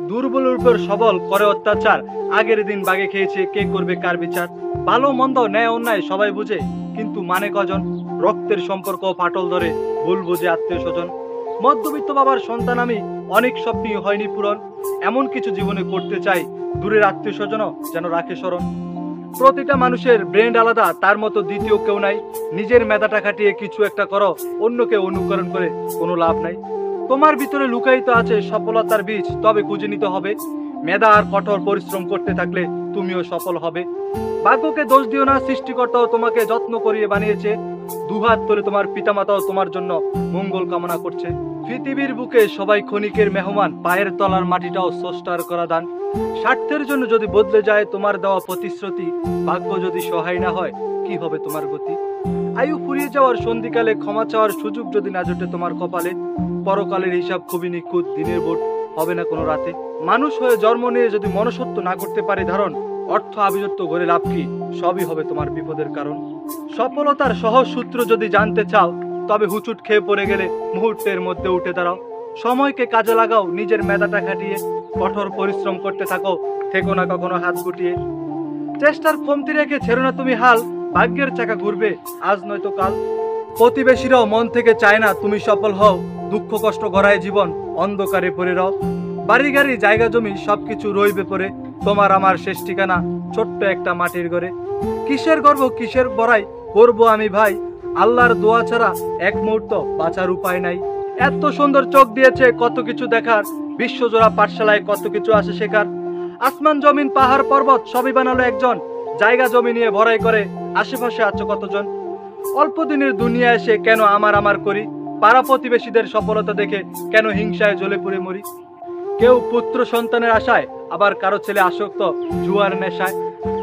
দুর্বলের উপর সবল করে অত্যাচার, আগের দিন বাগে খেয়েছে, কে করবে কার বিচার। ভালো মন্দ ন্যায় অন্যায় সবাই বুঝে, কিন্তু মানে কজন? রক্তের সম্পর্ক ফাটল ধরে, ভুল বুঝে আত্মীয় স্বজন। মধ্যবিত্ত বাবার সন্তান আমি, অনেক স্বপ্নই হয়নি পূরণ। এমন কিছু জীবনে করতে চাই, দূরের আত্মীয় স্বজনও যেন রাখে স্মরণ। প্রতিটা মানুষের ব্রেন আলাদা, তার মতো দ্বিতীয় কেউ নাই। নিজের মেধাটা খাটিয়ে কিছু একটা করো, অন্যকে অনুকরণ করে কোনো লাভ নাই। তোমার ভিতরে লুকায়িত আছে সফলতার বীজ, তবে খুঁজে নিতে হবে। মেধা আর কঠোর পরিশ্রম করতে থাকলে তুমিও সফল হবে। ভাগ্যকে দোষ দিও না, সৃষ্টিকর্তাও তোমাকে যত্ন করিয়ে বানিয়েছে। দুহাত তুলে তোমার পিতামাতাও তোমার জন্য মঙ্গল কামনা করছে। পৃথিবীর বুকে সবাই ক্ষণিকের মেহমান, পায়ের তলার মাটিটাও স্রষ্টার করা দান। স্বার্থের জন্য যদি বদলে যায় তোমার দেওয়া প্রতিশ্রুতি, ভাগ্য যদি সহায় না হয় কি হবে তোমার গতি? আয়ু ফুরিয়ে যাওয়ার সন্ধিকালে ক্ষমা চাওয়ার সুযোগ যদি না জোটে তোমার কপালে, পরকালের হিসাব খুবই নিখুঁত, দিনের ভোট হবে না কোনো রাতে। মানুষ হয়ে জন্ম নিয়ে যদি মনুষ্যত্ব না করতে পারে ধারণ, অর্থ আভিজাত্য গড়ে লাভ কি? সবই হবে তোমার বিপদের কারণ। সফলতার সহজ সূত্র যদি জানতে চাও, তবে হুচুট খেয়ে পড়ে গেলে মুহূর্তের মধ্যে উঠে দাঁড়াও। সময়কে কাজে লাগাও, নিজের মেধাটা খাটিয়ে কঠোর পরিশ্রম করতে থাকো, থেকো না কখনো হাত গুটিয়ে। চেষ্টার কমতি রেখে ছেড়ো না তুমি হাল, ভাগ্যের চাকা ঘুরবে আজ নয়তো কাল। প্রতিবেশীরাও মন থেকে চায় না তুমি সফল হও, দুঃখ কষ্ট গড়ায় জীবন অন্ধকারে পড়ে রও। বাড়ি গাড়ি জায়গা জমি সবকিছু রইবে পড়ে, তোমার আমার শেষ ঠিকানা ছোট্ট একটা মাটির ঘরে। কিসের গর্ব কিসের বড়াই করবো আমি ভাই, আল্লাহর দোয়া ছাড়া এক মুহূর্ত বাঁচার উপায় নাই। এত সুন্দর চোখ দিয়েছে কত কিছু দেখার, বিশ্বজোড়া পাঠশালায় কত কিছু আসে শেখার। আসমান জমিন পাহাড় পর্বত সবই বানালো একজন, জায়গা জমি নিয়ে ভরাই করে আশেপাশে আছো কতজন। অল্প দিনের দুনিয়া এসে কেন আমার আমার করি, পাড়া প্রতিবেশীদের সফলতা দেখে কেন হিংসায় জ্বলে পুড়ে মরি। কেউ পুত্র সন্তানের আশায়, আবার কারো ছেলে আসক্ত জুয়ার নেশায়।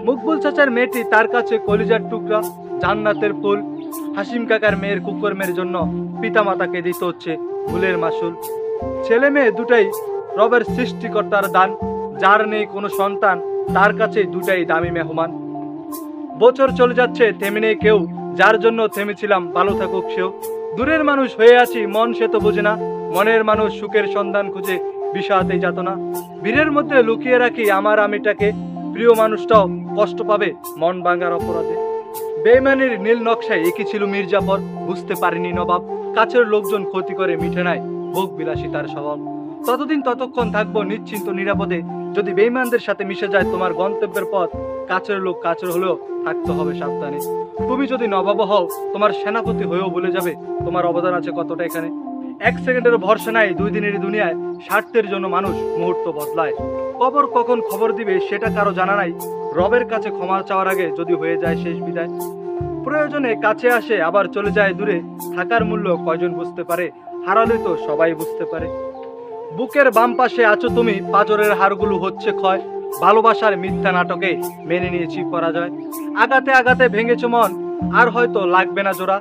মকবুল চাচার মেয়েটি তার কাছে কলিজার টুকরা, জান্নাতের ফুল। হাসিম কাকার মেয়ের কুকর্মের জন্য পিতামাতাকে দিতে হচ্ছে ভুলের মাসুল। ছেলে মেয়ে দুটাই রবের সৃষ্টিকর্তার দান, যার নেই কোনো সন্তান তার কাছে দুটাই দামি মেহমান। বছর চলে যাচ্ছে থেমে নেই কেউ, যার জন্য থেমেছিলাম ভালো থাকুক সেও। দূরের মানুষ হয়ে আছি মন সে তো বোঝে না, মনের মানুষ সুখের সন্ধান খুঁজে বিষাদেই যাত না। ভিড়ের মধ্যে লুকিয়ে রাখি আমার আমিটাকে, প্রিয় মানুষটাও কষ্ট পাবে মন ভাঙার অপরাধে। বেইমানির নীল নকশায় একই ছিল মির্জাফর, বুঝতে পারেনি নবাব। কাছের লোকজন ক্ষতি করে মিঠে নাই ভোগ বিলাসী তার স্বভাব। ততদিন ততক্ষণ থাকবো নিশ্চিন্ত নিরাপদে, যদি বেইমানদের সাথে মিশে যায় তোমার গন্তব্যের পথ। কাছের লোক কাছের হলেও থাকতে হবে সাবধানে। তুমি যদি নবাব হও, তোমার সেনাপতি হয়েও ভুলে যাবে তোমার অবদান আছে কতটা এখানে। এক সেকেন্ডের ভরসা নাই দুই দিনের দুনিয়ায়, স্বার্থের জন্য মানুষ মুহূর্ত বদলায়। কবর কখন খবর দিবে সেটা কারো জানা নাই, রবের কাছে ক্ষমা চাওয়ার আগে যদি হয়ে যায় শেষ বিদায়। প্রয়োজনে কাছে আসে আবার চলে যায় দূরে, থাকার মূল্য কয়জন বুঝতে পারে, হারালে তো সবাই বুঝতে পারে। বুকের বাম পাশে আছো তুমি, পাঁজরের হাড়গুলো হচ্ছে ক্ষয়। ভালোবাসার মিথ্যা নাটকে মেনে নিয়েছি পরাজয়। আগাতে আগাতে ভেঙেছ মন, আর হয়তো লাগবে না জোড়া।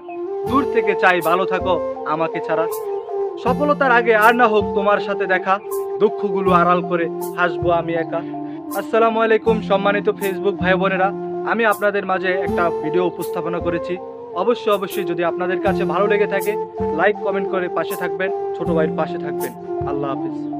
দূর থেকে চাই ভালো থাকো আমাকে ছাড়া। সফলতার আগে আর না হোক তোমার সাথে দেখা, দুঃখগুলো আড়াল করে হাসবো আমি একা। আসসালামু আলাইকুম সম্মানিত ফেসবুক ভাই বোনেরা, আমি আপনাদের মাঝে একটা ভিডিও উপস্থাপনা করেছি। অবশ্যই যদি আপনাদের কাছে ভালো লেগে থাকে লাইক কমেন্ট করে পাশে থাকবেন, ছোট ভাইয়ের পাশে থাকবেন। আল্লাহ হাফিজ।